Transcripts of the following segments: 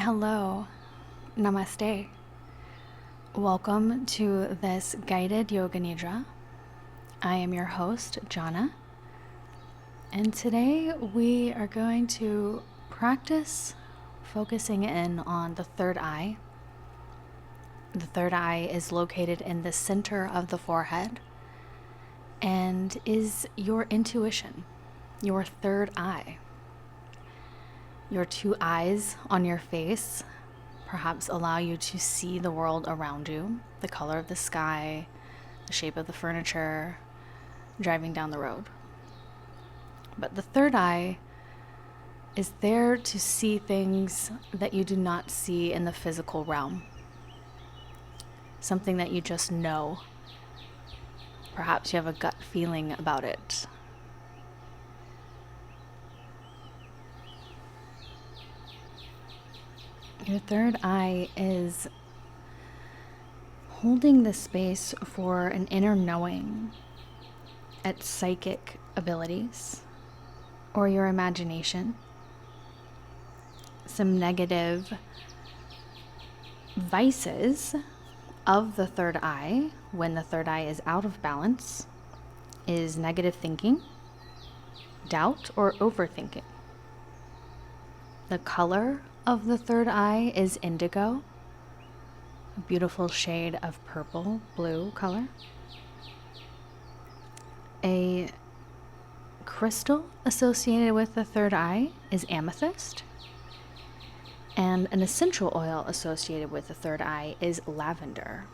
Hello, namaste. Welcome to this guided Yoga Nidra. I am your host, Jana, and today we are going to practice focusing in on the third eye. The third eye is located in the center of the forehead and is your intuition, your third eye. Your two eyes on your face perhaps allow you to see the world around you, the color of the sky, the shape of the furniture, driving down the road. But the third eye is there to see things that you do not see in the physical realm. Something that you just know. Perhaps you have a gut feeling about it. Your third eye is holding the space for an inner knowing at psychic abilities or your imagination. Some negative vices of the third eye when the third eye is out of balance is negative thinking, doubt, or overthinking. The color of the third eye is indigo, a beautiful shade of purple, blue color. A crystal associated with the third eye is amethyst, and an essential oil associated with the third eye is lavender.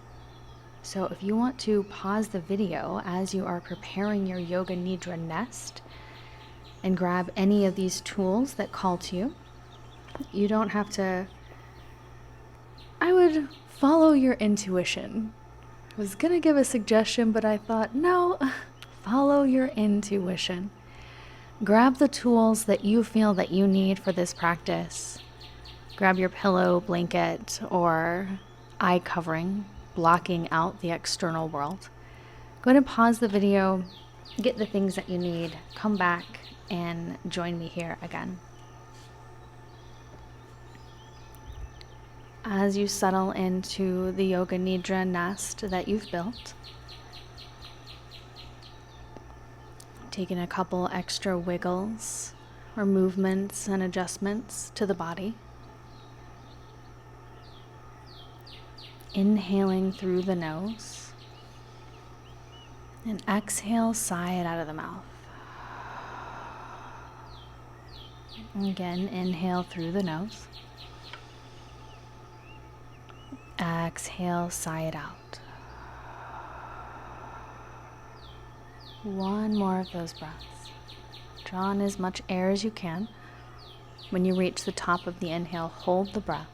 So if you want to pause the video as you are preparing your Yoga Nidra nest and grab any of these tools that call to you, you don't have to. I would follow your intuition. I was gonna give a suggestion, but I thought, no, follow your intuition. Grab the tools that you feel that you need for this practice. Grab your pillow, blanket, or eye covering, blocking out the external world. Go ahead and pause the video, get the things that you need, come back and join me here again. As you settle into the Yoga Nidra nest that you've built, taking a couple extra wiggles or movements and adjustments to the body. Inhaling through the nose and exhale, sigh it out of the mouth. Again, inhale through the nose. Exhale, sigh it out. One more of those breaths. Draw in as much air as you can. When you reach the top of the inhale, hold the breath.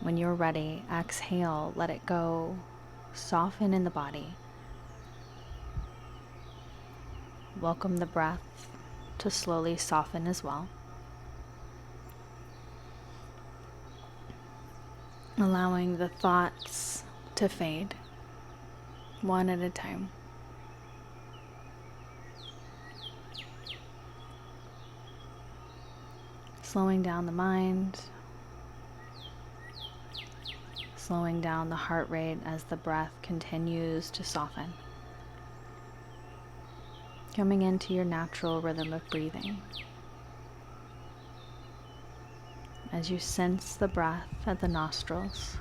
When you're ready, exhale, let it go. Soften in the body. Welcome the breath to slowly soften as well. Allowing the thoughts to fade, one at a time. Slowing down the mind, slowing down the heart rate as the breath continues to soften. Coming into your natural rhythm of breathing. As you sense the breath at the nostrils,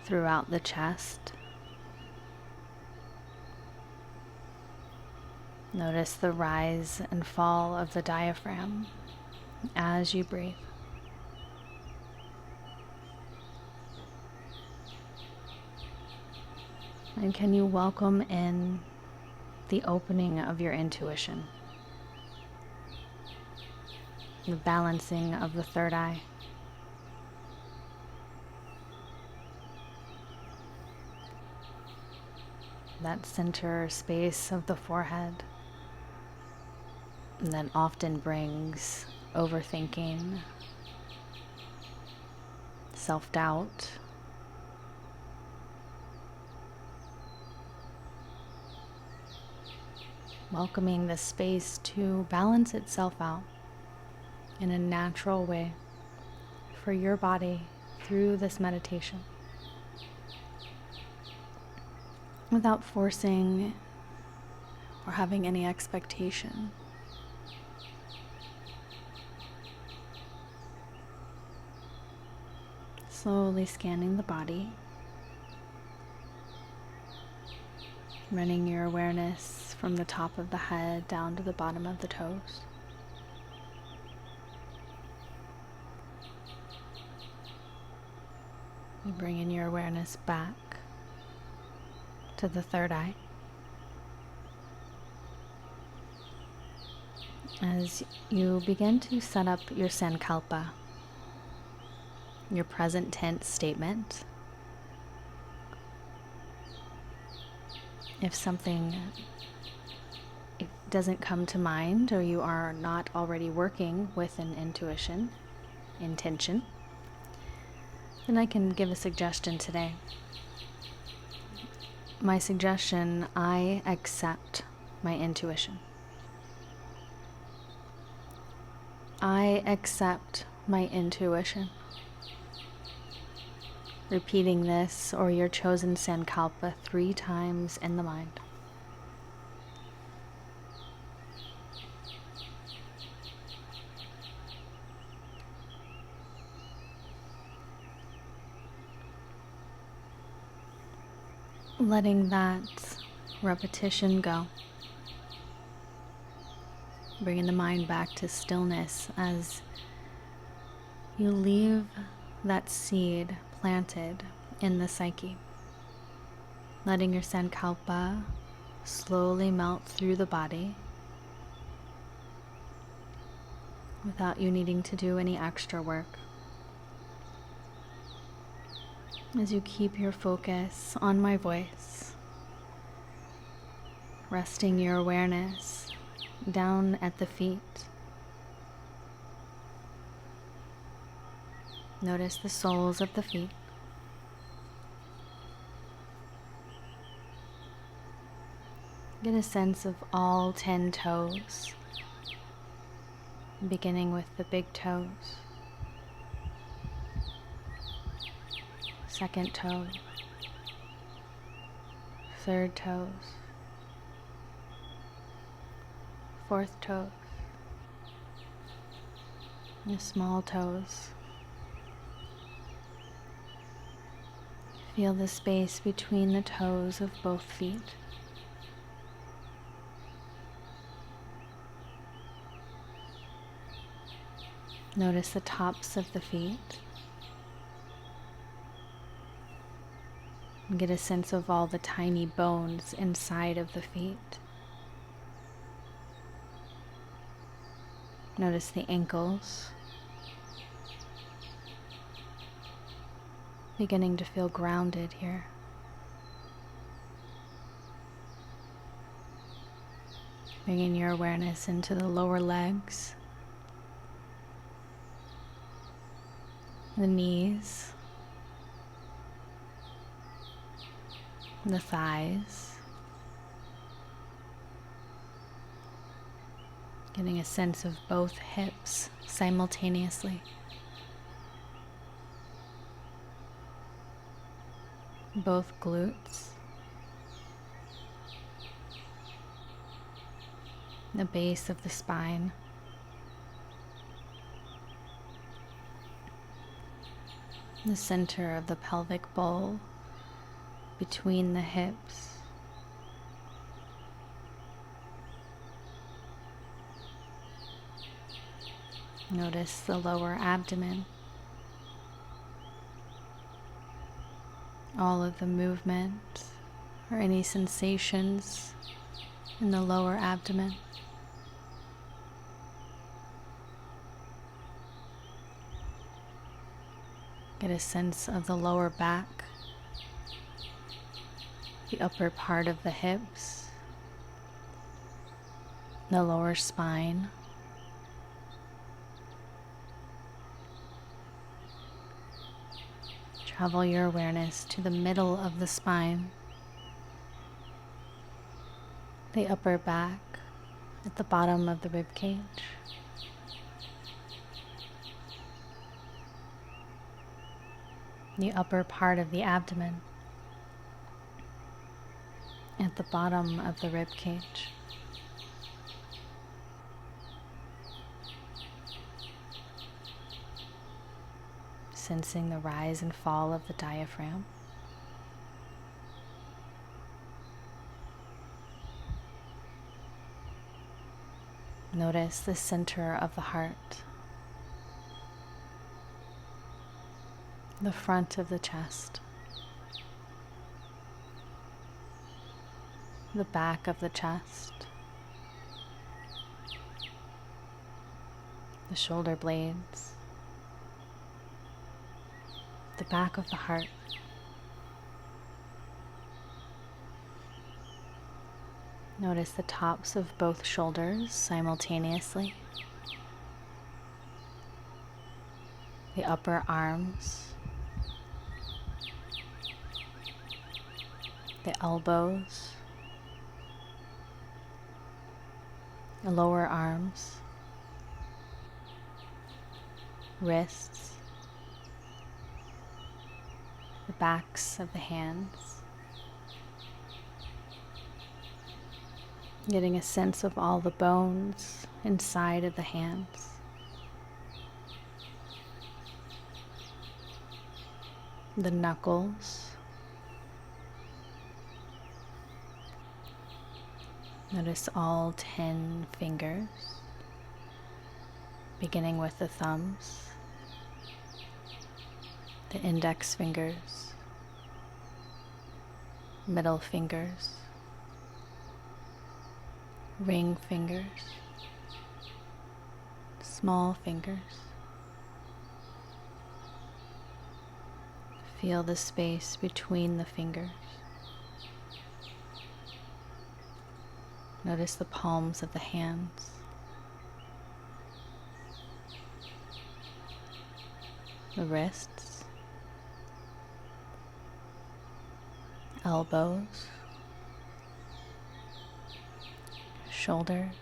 throughout the chest, notice the rise and fall of the diaphragm as you breathe. And can you welcome in the opening of your intuition? The balancing of the third eye. That center space of the forehead that often brings overthinking, self-doubt, welcoming the space to balance itself out. in a natural way for your body through this meditation, without forcing or having any expectation. Slowly scanning the body, running your awareness from the top of the head down to the bottom of the toes. You bring in your awareness back to the third eye. As you begin to set up your sankalpa, your present tense statement, if something doesn't come to mind or you are not already working with an intention, then I can give a suggestion today. My suggestion: I accept my intuition. I accept my intuition. Repeating this or your chosen sankalpa 3 times in the mind. Letting that repetition go. Bringing the mind back to stillness as you leave that seed planted in the psyche. Letting your sankalpa slowly melt through the body without you needing to do any extra work. As you keep your focus on my voice, resting your awareness down at the feet. Notice the soles of the feet. Get a sense of all 10 toes, beginning with the big toes, second toe, third toes, fourth toes, and the small toes. Feel the space between the toes of both feet. Notice the tops of the feet. And get a sense of all the tiny bones inside of the feet. Notice the ankles. Beginning to feel grounded here. Bringing your awareness into the lower legs, the knees, the thighs. Getting a sense of both hips simultaneously. Both glutes, the base of the spine, the center of the pelvic bowl between the hips, notice the lower abdomen. All of the movement or any sensations in the lower abdomen. Get a sense of the lower back, the upper part of the hips, the lower spine. Travel your awareness to the middle of the spine, the upper back at the bottom of the rib cage, the upper part of the abdomen, at the bottom of the rib cage. Sensing the rise and fall of the diaphragm. Notice the center of the heart, the front of the chest, the back of the chest, the shoulder blades, the back of the heart. Notice the tops of both shoulders simultaneously, the upper arms, the elbows, the lower arms, wrists, the backs of the hands. Getting a sense of all the bones inside of the hands. The knuckles. Notice all 10 fingers, beginning with the thumbs, the index fingers, middle fingers, ring fingers, small fingers. Feel the space between the fingers. Notice the palms of the hands, the wrists, elbows, shoulders,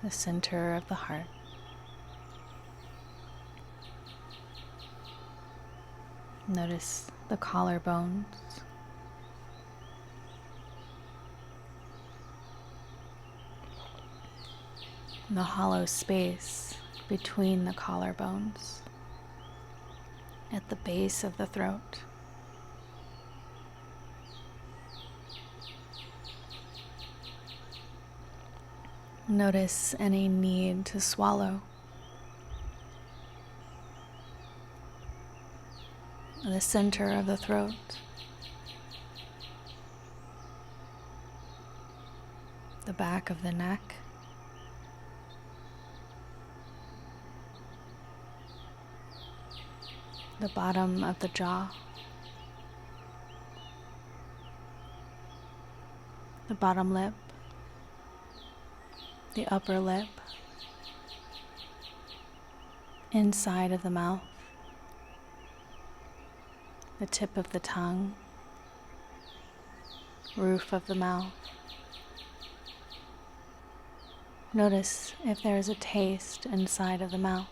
the center of the heart. Notice the collarbones, the hollow space between the collarbones at the base of the throat. Notice any need to swallow. The center of the throat. The back of the neck. The bottom of the jaw. The bottom lip. The upper lip. Inside of the mouth. The tip of the tongue. Roof of the mouth. Notice if there is a taste inside of the mouth.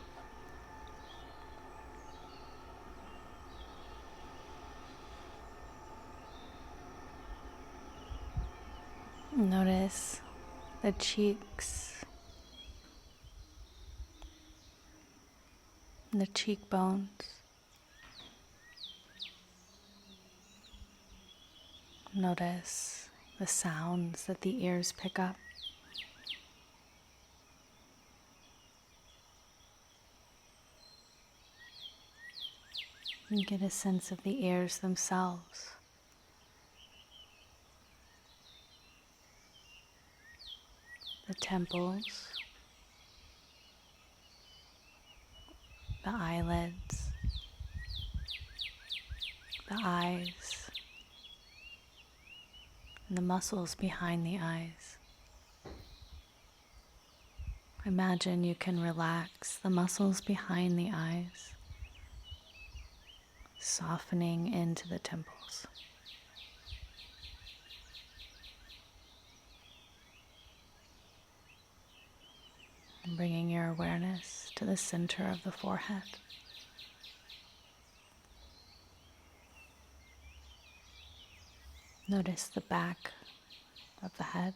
Notice the cheeks, the cheekbones. Notice the sounds that the ears pick up. And get a sense of the ears themselves. The temples, the eyelids, the eyes, and the muscles behind the eyes. Imagine you can relax the muscles behind the eyes, softening into the temples. And bringing your awareness to the center of the forehead. Notice the back of the head.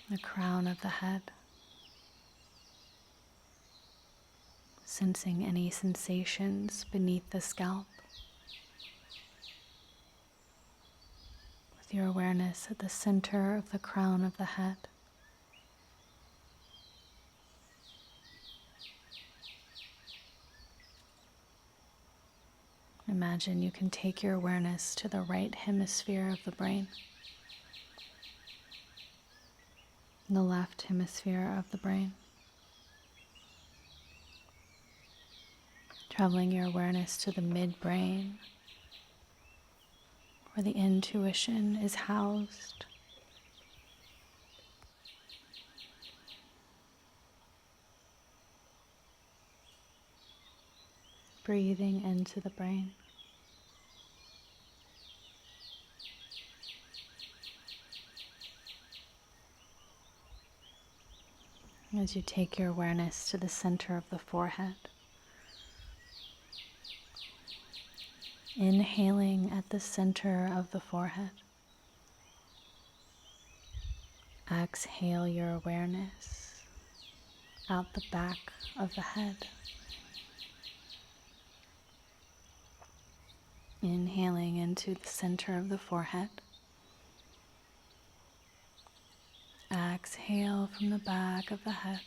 The crown of the head. Sensing any sensations beneath the scalp. With your awareness at the center of the crown of the head. Imagine you can take your awareness to the right hemisphere of the brain, the left hemisphere of the brain, traveling your awareness to the midbrain, where the intuition is housed. Breathing into the brain. As you take your awareness to the center of the forehead, inhaling at the center of the forehead, exhale your awareness out the back of the head. Inhaling into the center of the forehead. Exhale from the back of the head.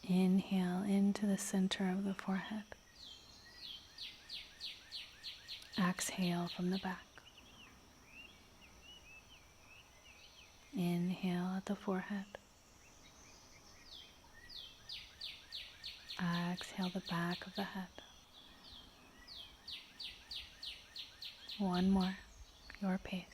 Inhale into the center of the forehead. Exhale from the back. Inhale at the forehead. Exhale the back of the head. One more, your pace.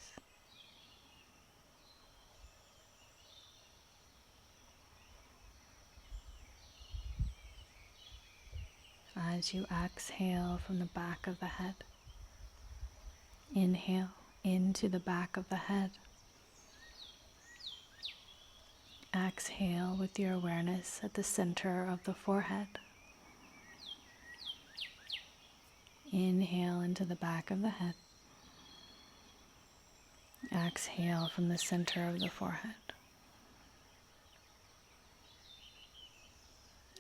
As you exhale from the back of the head, inhale into the back of the head. Exhale with your awareness at the center of the forehead. Inhale into the back of the head. Exhale from the center of the forehead.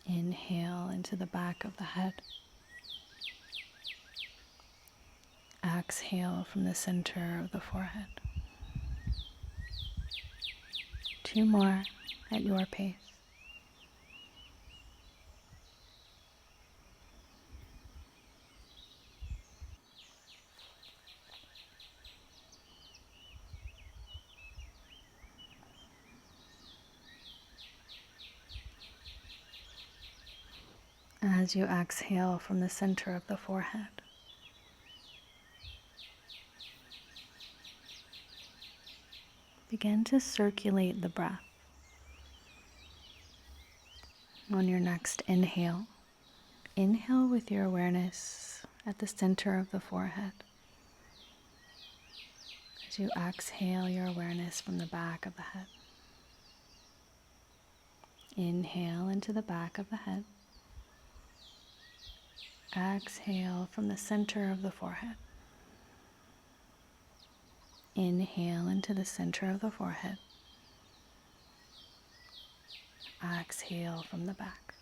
Inhale into the back of the head. Exhale from the center of the forehead. Two more at your pace. As you exhale from the center of the forehead, begin to circulate the breath. On your next inhale, inhale with your awareness at the center of the forehead. As you exhale your awareness from the back of the head. Inhale into the back of the head. Exhale from the center of the forehead. Inhale into the center of the forehead. Exhale from the back.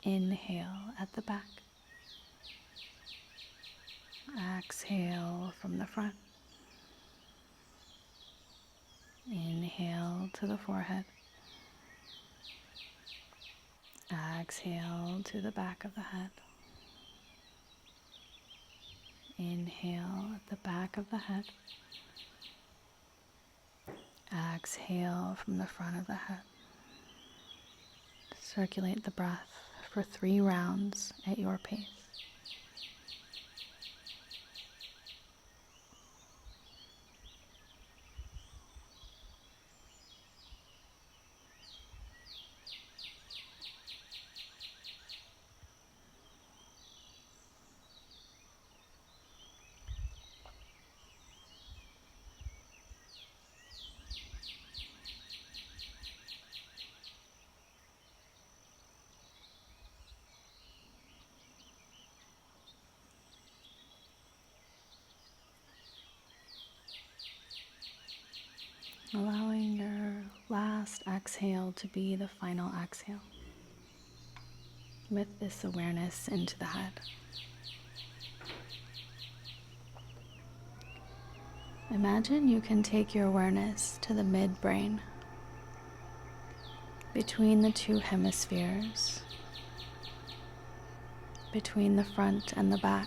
Inhale at the back. Exhale from the front. Inhale to the forehead. Exhale to the back of the head. Inhale at the back of the head. Exhale from the front of the head. Circulate the breath for 3 rounds at your pace. allowing your last exhale to be the final exhale with this awareness into the head. Imagine you can take your awareness to the midbrain, between the two hemispheres, between the front and the back,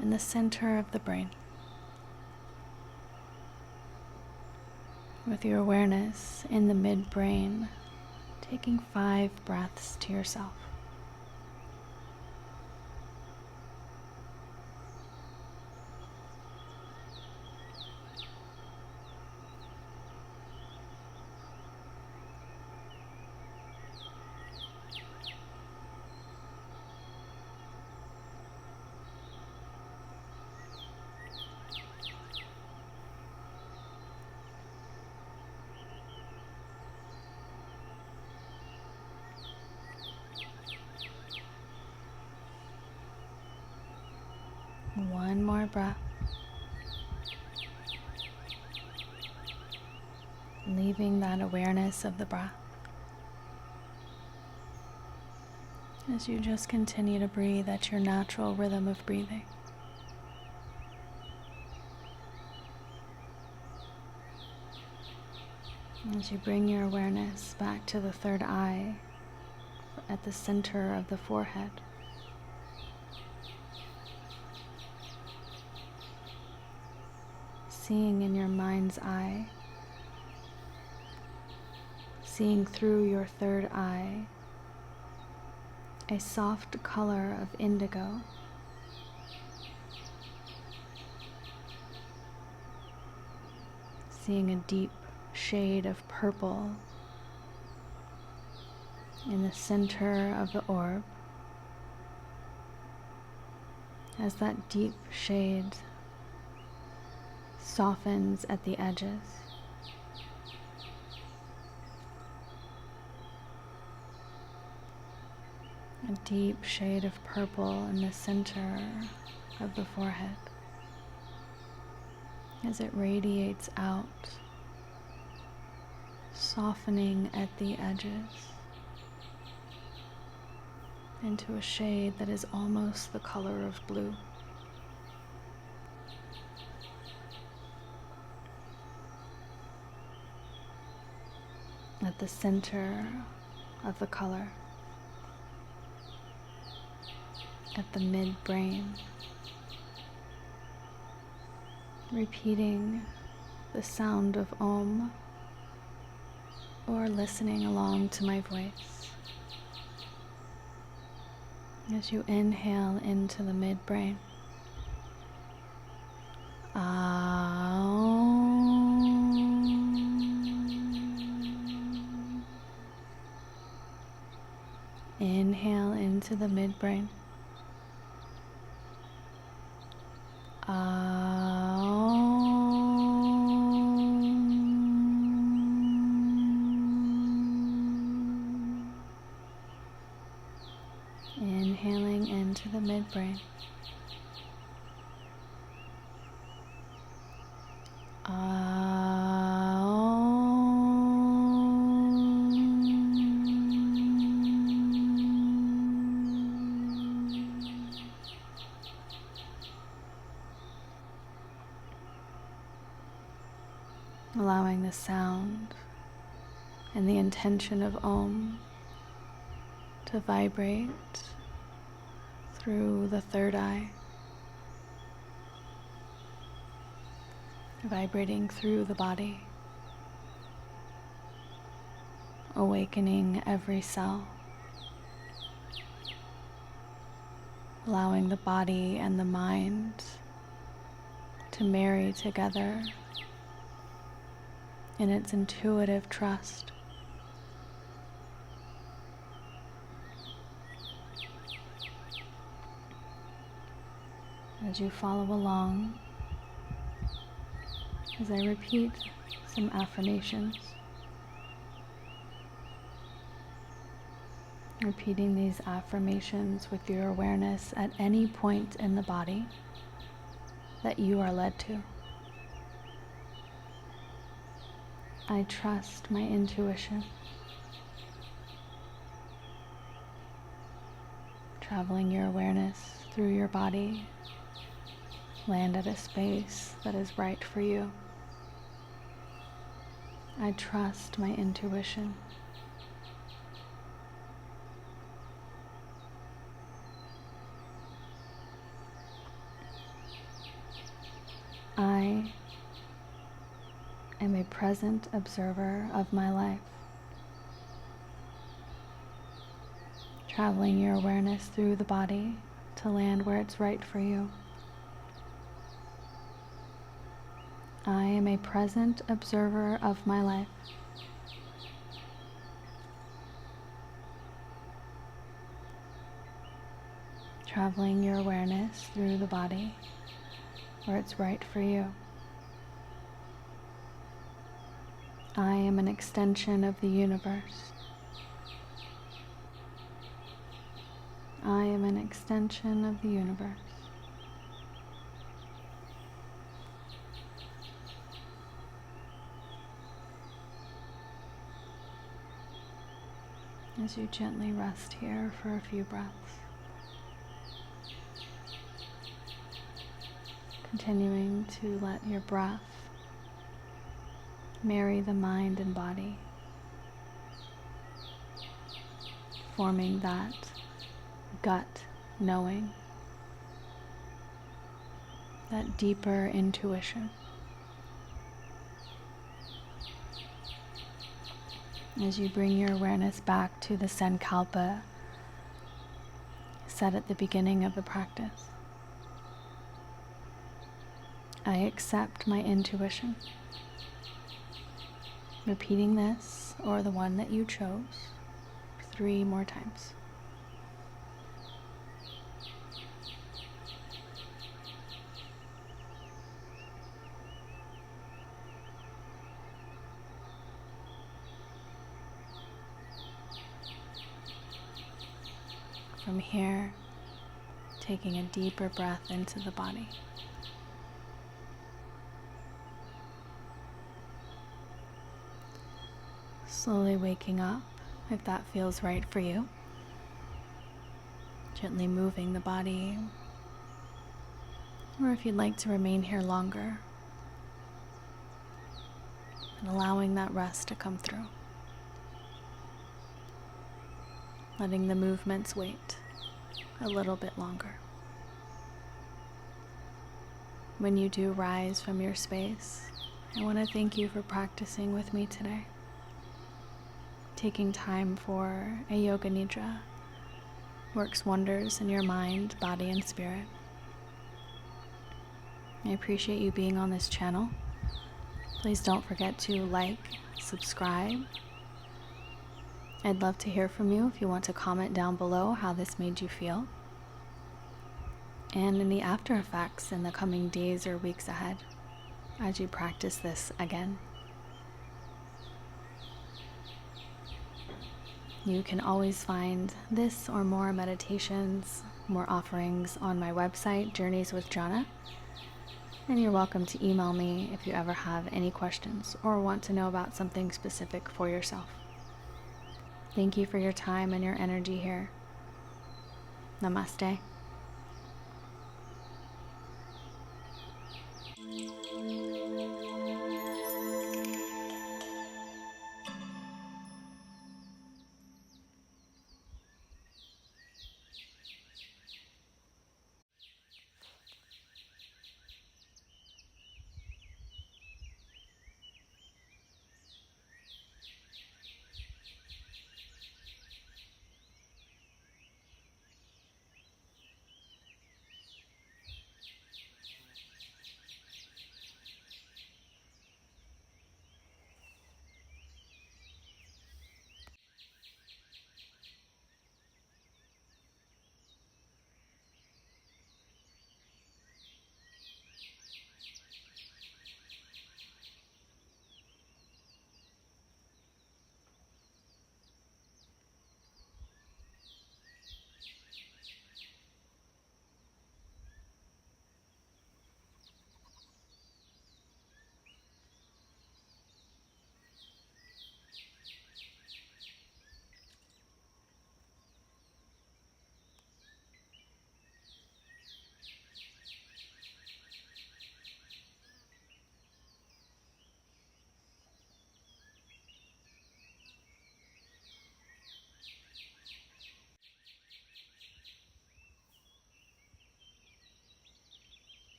in the center of the brain. With your awareness in the midbrain, taking 5 breaths to yourself. One more breath. Leaving that awareness of the breath as you just continue to breathe at your natural rhythm of breathing. As you bring your awareness back to the third eye at the center of the forehead. Seeing in your mind's eye, seeing through your third eye, a soft color of indigo, seeing a deep shade of purple in the center of the orb, as that deep shade softens at the edges. A deep shade of purple in the center of the forehead as it radiates out, softening at the edges into a shade that is almost the color of blue. At the center of the color, at the midbrain, repeating the sound of Om or listening along to my voice. As you inhale into the midbrain, inhale into the midbrain. Inhaling into the midbrain. Allowing the sound and the intention of Om to vibrate through the third eye, vibrating through the body, awakening every cell, allowing the body and the mind to marry together in its intuitive trust. As you follow along, as I repeat some affirmations, repeating these affirmations with your awareness at any point in the body that you are led to. I trust my intuition. Traveling your awareness through your body, land at a space that is right for you. I trust my intuition. I am a present observer of my life. Traveling your awareness through the body to land where it's right for you. I am a present observer of my life. Traveling your awareness through the body where it's right for you. I am an extension of the universe. I am an extension of the universe. As you gently rest here for a few breaths, continuing to let your breath marry the mind and body, forming that gut knowing, that deeper intuition. As you bring your awareness back to the Sankalpa set at the beginning of the practice, I accept my intuition. Repeating this, or the one that you chose, 3 more times. From here, taking a deeper breath into the body. Slowly waking up, if that feels right for you. Gently moving the body, or if you'd like to remain here longer, and allowing that rest to come through. Letting the movements wait a little bit longer. When you do rise from your space, I want to thank you for practicing with me today. Taking time for a Yoga Nidra works wonders in your mind, body, and spirit. I appreciate you being on this channel. Please don't forget to like, subscribe. I'd love to hear from you if you want to comment down below how this made you feel, and any after effects in the coming days or weeks ahead as you practice this again. You can always find this or more meditations, more offerings on my website, Journeys with Jana. And you're welcome to email me if you ever have any questions or want to know about something specific for yourself. Thank you for your time and your energy here. Namaste.